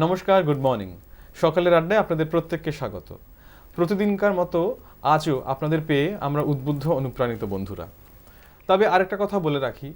নমস্কার, good morning. সকালের আড্ডায় আপনাদের প্রত্যেককে স্বাগত। প্রতিদিনকার মতো আজও আপনাদের পেয়ে আমরা উদ্বুদ্ধ অনুপ্রাণিত বন্ধুরা। তবে আরেকটা কথা বলে রাখি,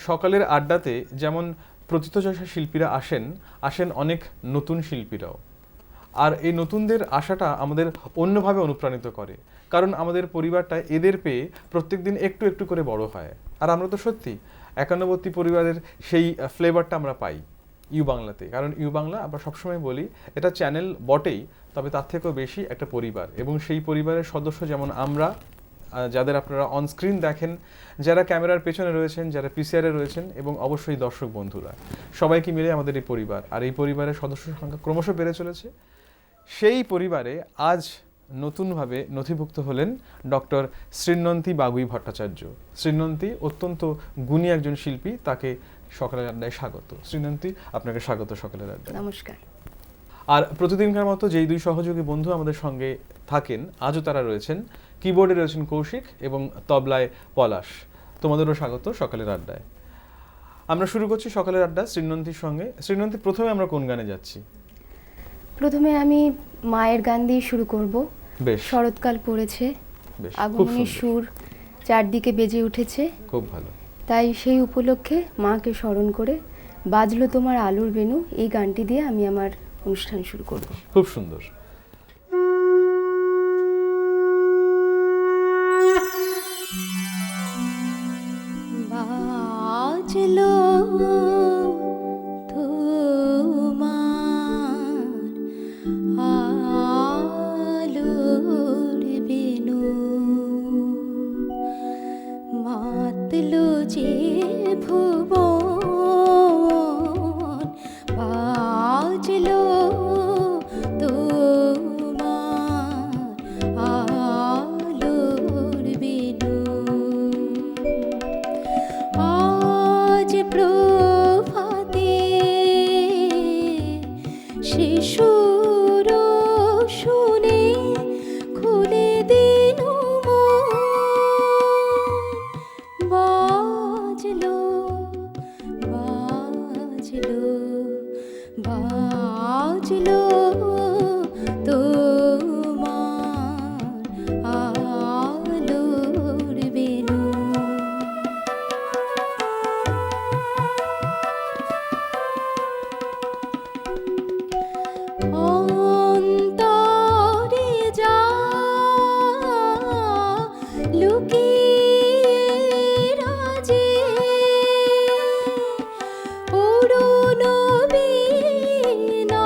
সকালের আড্ডাতে যেমন প্রথিতযশা শিল্পীরা আসেন অনেক নতুন শিল্পীরাও। আর এই নতুনদের আশাটা আমাদের অন্যভাবে অনুপ্রাণিত করে, কারণ আমাদের পরিবারটা এদের পেয়ে প্রত্যেকদিন একটু একটু করে বড় হয়। আর আমরা তো সত্যি একান্নবর্তী পরিবারের সেই ফ্লেভারটা আমরা পাই ইউ বাংলাতে। কারণ ইউ বাংলা আমরা সবসময় বলি এটা চ্যানেল বটেই, তবে তার থেকেও বেশি একটা পরিবার, এবং সেই পরিবারের সদস্য যেমন আমরা, যাদের আপনারা অনস্ক্রিন দেখেন, যারা ক্যামেরার পেছনে রয়েছেন, যারা পিসিআরে রয়েছেন, এবং অবশ্যই দর্শক বন্ধুরা, সবাইকে মিলে আমাদের এই পরিবার। আর এই পরিবারের সদস্য সংখ্যা ক্রমশ বেড়ে চলেছে। সেই পরিবারে আজ নতুনভাবে নথিভুক্ত হলেন ডক্টর শ্রীনন্তী বাগুই ভট্টাচার্য। শ্রীনন্তী অত্যন্ত গুণী একজন শিল্পী, তাকে সকালের আড্ডায় স্বাগত। শ্রীনন্তী, আপনাকে স্বাগত সকালের আড্ডায়। নমস্কার। আর প্রতিদিনকার মতো যেই দুই সহযোগী বন্ধু আমাদের সঙ্গে থাকেন, আজও তারা রয়েছেন। কিবোর্ডে রয়েছেন কৌশিক এবং তবলায় পলাশ। তোমাদেরও স্বাগত সকালের আড্ডায়। আমরা শুরু করছি সকালের আড্ডা শ্রীনন্তীর সঙ্গে। শ্রীনন্তী, প্রথমে আমরা কোন গানে যাচ্ছি? প্রথমে আমি মায়ের গান দিয়ে শুরু করব। বেশ। শরৎকাল পড়েছে, আগমনী সুর চারদিকে বেজে উঠেছে, খুব ভালো। তাই সেই উপলক্ষে মাকে স্মরণ করে বাজলো তোমার আলোর বেনু, এই গানটি দিয়ে আমি আমার অনুষ্ঠান শুরু করব। খুব সুন্দর। বাজলো যে ভুবন, বাজলো তোমার আলোর বেনু। আজ প্রভাতে শিশুর শুনে খুলে দিন বাজলো তোমার আলোর বেনু। অন্তরে যা লুকিয়ে রাজে অরুণ বীণায়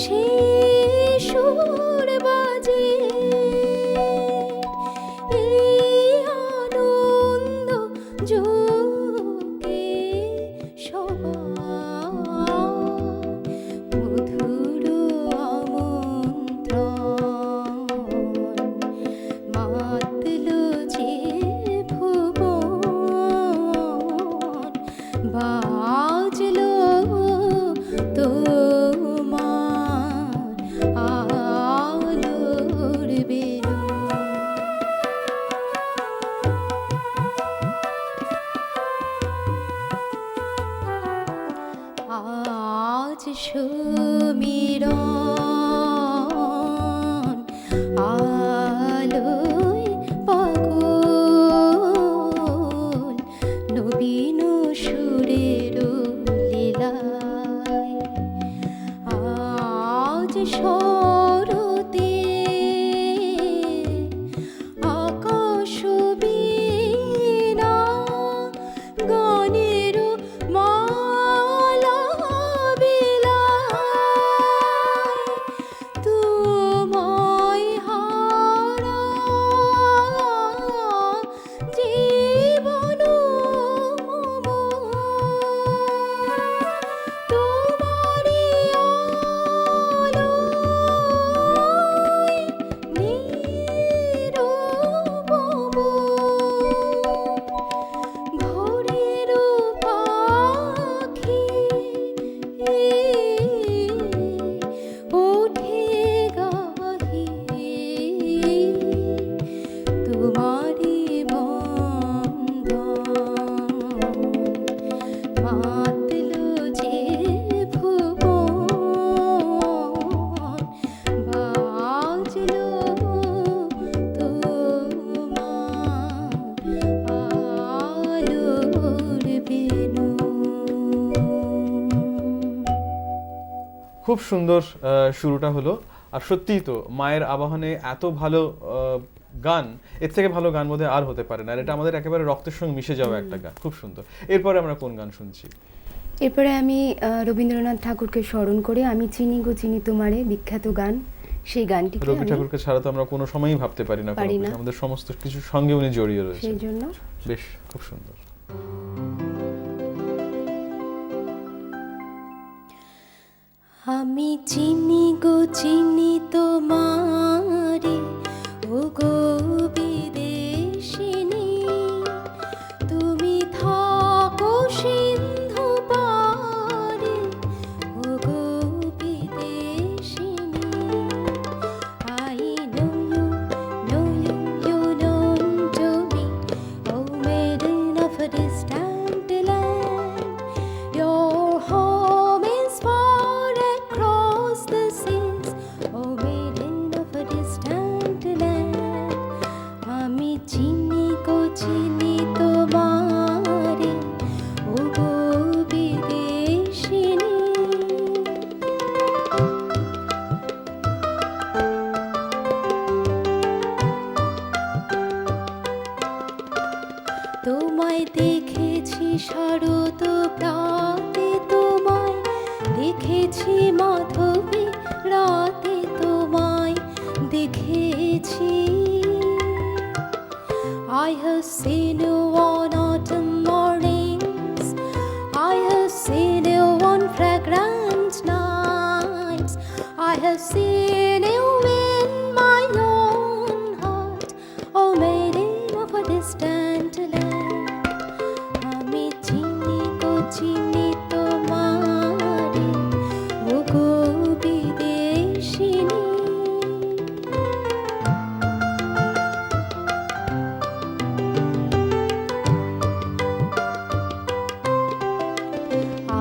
সে সুর বাজে। এই আনন্দ যোগে সবার মধুর আমন্ত্রণ, মাতলো যে ভুবন, বাজলো তোমার আলোর বেনু। আজ সুমিরন আলোয় পাগল, নবীন সুরের লীলায়। আজ শরতে আকাশ বীণা গানের মালা বিলায়, তোমায় হারা জীবন মম, তোমারি আলো খুব সুন্দর শুরুটা হলো। আর সত্যিই তো মায়ের আবাহনে এত ভালো গান, এর থেকে ভালো গান বোধহয় আর হতে পারে না। আর এটা আমাদের একেবারে রক্তের সঙ্গে মিশে যাওয়া একটা গান, খুব সুন্দর। এরপরে আমরা কোন গান শুনছি? এরপরে আমি রবীন্দ্রনাথ ঠাকুরকে স্মরণ করে আমি চিনি গো চিনি তোমারে, বিখ্যাত গান, সেই গানটিকে রবি ঠাকুরকে ছাড়া তো আমরা কোনো সময়ই ভাবতে পারি না, পারি না। আমাদের সমস্ত কিছুর সঙ্গে উনি জড়িয়ে রয়েছে, সেই জন্য বেশ খুব সুন্দর। আমি চিনি গো চিনি তোমারে, ও গো বিদেশিনী, তুমি থাকো সিন্ধু পারে, ও গো বিদেশিনী। I know you known to me, oh maiden of a distant land. Your home is far across the seas, oh maiden of a distant land. আমি চিনি গো চিনি তোমারে, ও গো বিদেশিনী। তোমায় দেখেছি শরৎ প্রাতে, তোমায় দেখেছি মাধবী রাতে, তোমায় দেখেছি। I have seen you on autumn mornings, I have seen you on fragrant nights, I have seen you in my own heart, oh maiden of a distant land. আমি চিনি গো চিনি তোমারে, ও গো বিদেশিনী।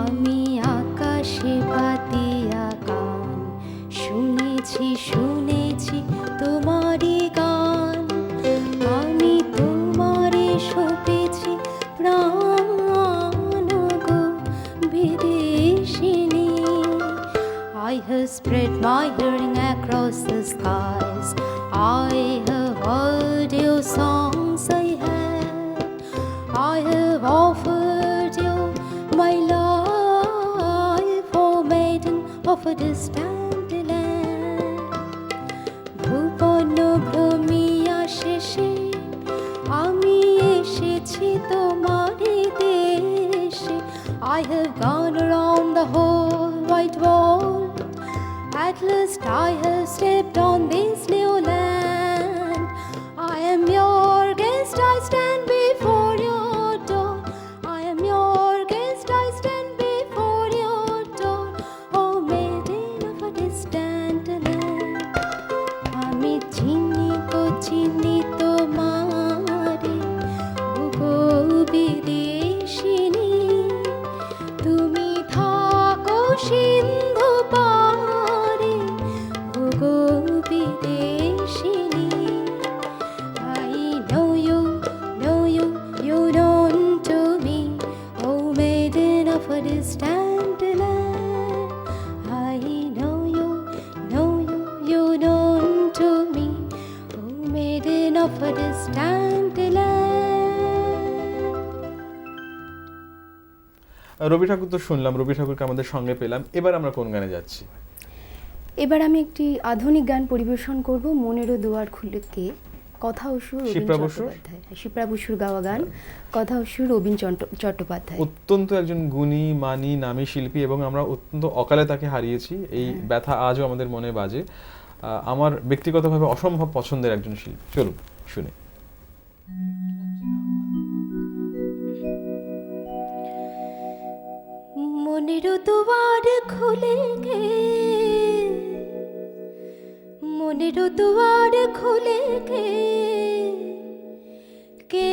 আমি আকাশে পাতিয়া গান শুনেছি, শুনেছি তোমারই গান, আমি তোমারে সপেছি প্রাণ গো বিদেশিনী। I have spread my hearing across the skies, I have heard your songs, I have offered you my life, oh maiden of a distant land. ভুবন ভ্রমিয়া শেষে আমি এসেছি তোমারই দেশে, I have gone around the whole wide world, at last I have stepped on this new land. I am your guest, I stand before your door, I am your guest, I stand before your door, oh maiden of a distant land. আমি চিনি গো চিনি তোমারে, ও গো বিদেশিনী, তুমি থাকো সিন্ধু পারে, ও গো বিদেশিনী। I know you known to me, oh maiden of a distant land. I know you known to me, oh maiden of a distant land. Rabi Thakur তো শুনলাম, রবি ঠাকুরকে আমাদের সঙ্গে পেলাম, এবার আমরা কোন গানে যাচ্ছি? এবার আমি একটি আধুনিক গান পরিবেশন করব, মনেরও দুয়ার খুলে কে, কথা ও সুর রবীন শিপ্রা বসু? চট্টোপাধ্যায়, শিপ্রা বসুর গাওয়া গান, কথা ও সুর রবীন চট্টোপাধ্যায়। অত্যন্ত একজন গুণী মানী নামী শিল্পী, এবং আমরা অত্যন্ত অকালে তাকে হারিয়েছি, এই ব্যথা আজও আমাদের মনে বাজে। আমার ব্যক্তিগতভাবে অসম্ভব পছন্দের একজন শিল্পী। চলুন শুনে। মনেরও দুয়ার খুলে গে, মনেরও দুয়ার খুলে গে, কে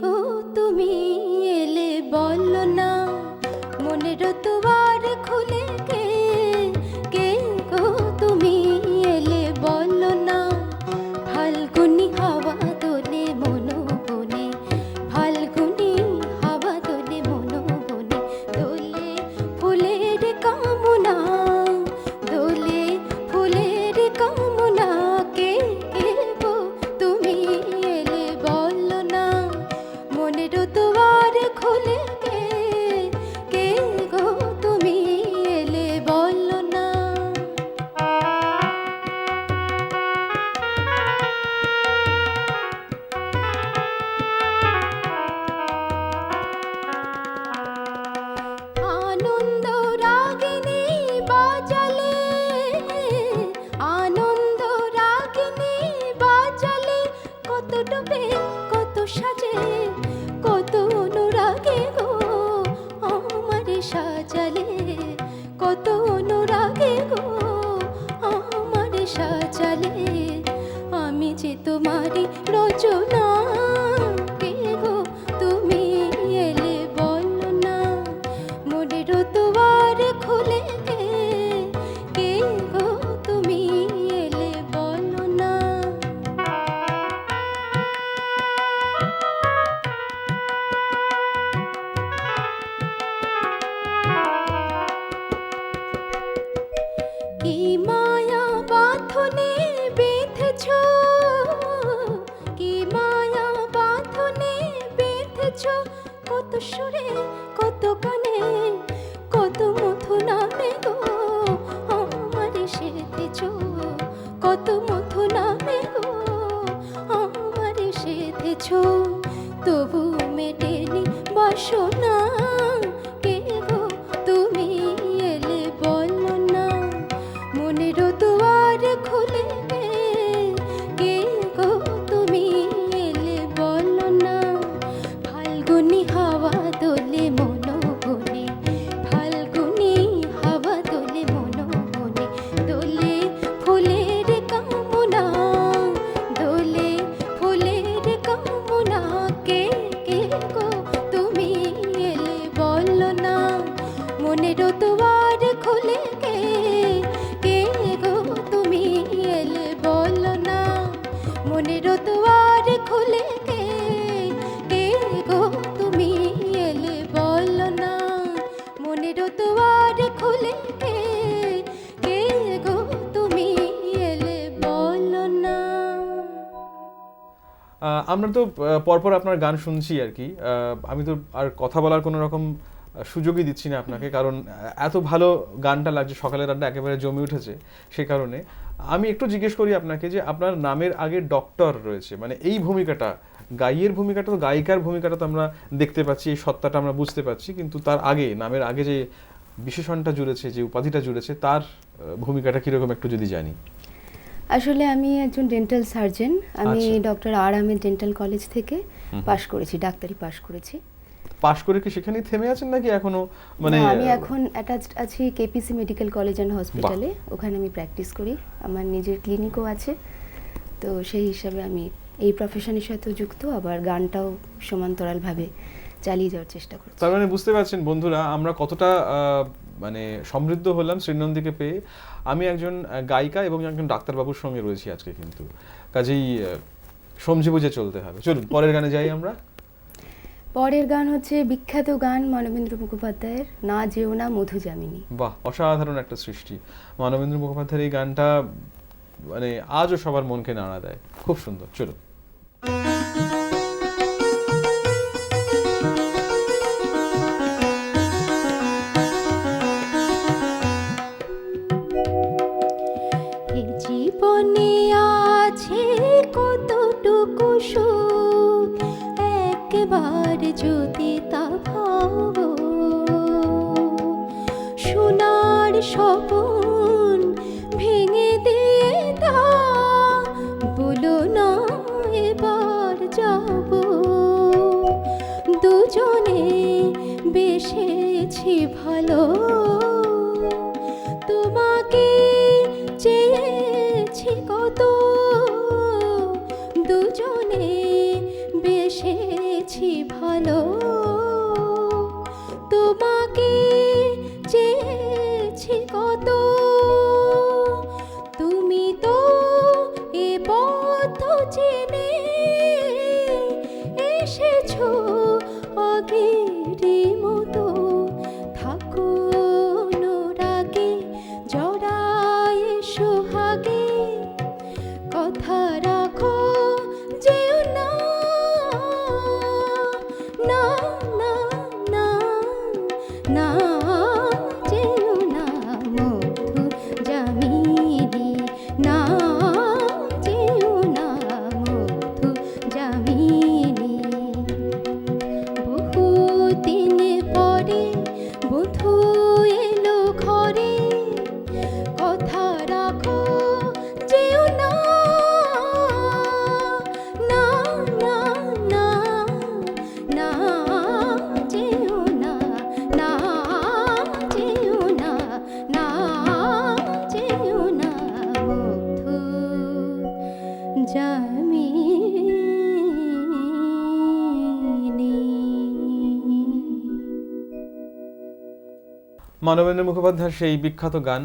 গো তুমি এলে বলো না, মনেরও দুয়ার খুলে গে, কে গো তুমি এলে বলো না। ফাল্গুনি হাওয়া দোলে মনো বনে, ফাল্গুনি হাওয়া দোলে মনো বনে, দোলে ফুলের কামনা, বাঁধনে বেঁধেছ, কি মায়া বাঁধনে বেঁধেছ, কত সুরে কত গানে কত মধু নামে গো আমারে সেধেছ, কত মধু নামে গো আমারে সেধেছ, তবু মেটেনি বাসনা, কে গো তুমি এলে বলো না, মনের দুয়ার খুলে কে গো তুমি এলে বলো না, ফাল্গুনি হাওয়া দোলে মন বনে, ফাল্গুনি হাওয়া দোলে মন বনে, দোলে ফুলের কামনা, দোলে ফুলের কামনা, কে গো তুমি এলে বলো না, মনের দুয়ার খুলে কে গো তুমি এলে বলো না, মনের দুয়ার খুলে কে গো তুমি এলে বলো না, মনের দুয়ার খুলে কে গো তুমি এলে বলো না। আমরা তো পরপর আপনার গান শুনছি আর কি। আমি তো আর কথা বলার কোনো রকম সুযোগই দিচ্ছি না আপনাকে, কারণ এত ভালো গানটা লাগছে, সকালের আড্ডা একেবারে জমে উঠেছে। সে কারণে আমি একটু জিজ্ঞেস করি আপনাকে যে আপনার নামের আগে ডক্টর রয়েছে, মানে এই ভূমিকাটা, গাইয়ের ভূমিকাটা, তো গায়িকার ভূমিকাটা তো আমরা দেখতে পাচ্ছি, এই সত্তাটা আমরা বুঝতে পারছি, কিন্তু তার আগে, নামের আগে যে বিশেষণটা জুড়েছে, যে উপাধিটা জুড়েছে, তার ভূমিকাটা কিরকম একটু যদি জানি। আসলে আমি একজন ডেন্টাল সার্জন। আমি আচ্ছা। ডক্টর আর আহমেদ ডেন্টাল কলেজ থেকে পাশ করেছি, ডাক্তারি পাশ করেছি। পাশ করে কি সেখানেই থেমে আছেন নাকি এখনো, মানে না, আমি এখন অ্যাটাচড আছি কেপিসি মেডিকেল কলেজ অ্যান্ড হসপিটালে, ওখানে আমি প্র্যাকটিস করি, আমার নিজের ক্লিনিকও আছে, তো সেই হিসাবে আমি এই প্রফেশনের সাথেও যুক্ত, আবার গানটাও সমান্তরালভাবে চালিয়ে যাওয়ার চেষ্টা করছি। তার মানে বুঝতে পারছেন বন্ধুরা আমরা কতটা মানে সমৃদ্ধ হলাম শ্রীনন্দীকে পেয়ে। আমি একজন গায়িকা এবং একজন ডাক্তারবাবুর সঙ্গে রয়েছি আজকে, কিন্তু কাজেই সমঝে বুঝে চলতে হবে। চলুন পরের গানে যাই আমরা। পরের গান হচ্ছে বিখ্যাত গান মানবেন্দ্র মুখোপাধ্যায়ের না যেও না মধু যামিনী। বাহ, অসাধারণ একটা সৃষ্টি। মানবেন্দ্র মুখোপাধ্যায়ের এই গানটা মানে আজও সবার মনকে নাড়া দেয়, খুব সুন্দর। চলুন। এ জীবনে আছে কতটুকু সুখ, একবার যদি তা ভাবো, সোনার স্বপন ভেঙে দিয়ে তা বলো না এবার যাব, দুজনে বেসেছি ভালো, তোমাকে চেয়েছি কত, দুজনে বেসেছি ভালো, তোমাকে চেয়েছি কত, তুমি তো এ পথ চেনে এসেছো আগেরই মতো, থাকো অনুরাগে জড়ায় সোহাগে, কথা রাখো যেও না, না না না না যেও না মধু যামিনী, না যেও না মধু যামিনী, বহুদিন পরে বধূ এলো ঘরে, কথা রাখো যেও না, না না না না যেও না, না যেও না, না যেও না মধু যামিনী। মানবেন্দ্র মুখোপাধ্যায়ের সেই বিখ্যাত গান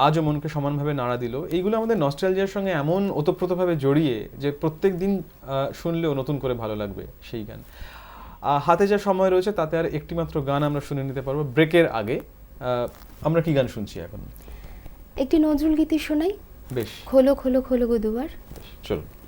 আজও মনকে সমানভাবে নাড়া দিল। এইগুলো আমাদের নস্টালজিয়ার সঙ্গে এমন ওতপ্রোতভাবে জড়িয়ে যে প্রত্যেক দিন শুনলেও নতুন করে ভালো লাগবে সেই গান। হাতে যা সময় রয়েছে তাতে আর একটি মাত্র গান আমরা শুনে নিতে পারবো ব্রেকের আগে। আমরা কি গান শুনছি এখন? একটি নজরুল গীতি শোনাই। বেশ খোলো খোলো খোলো গো দুয়ার। চলুন।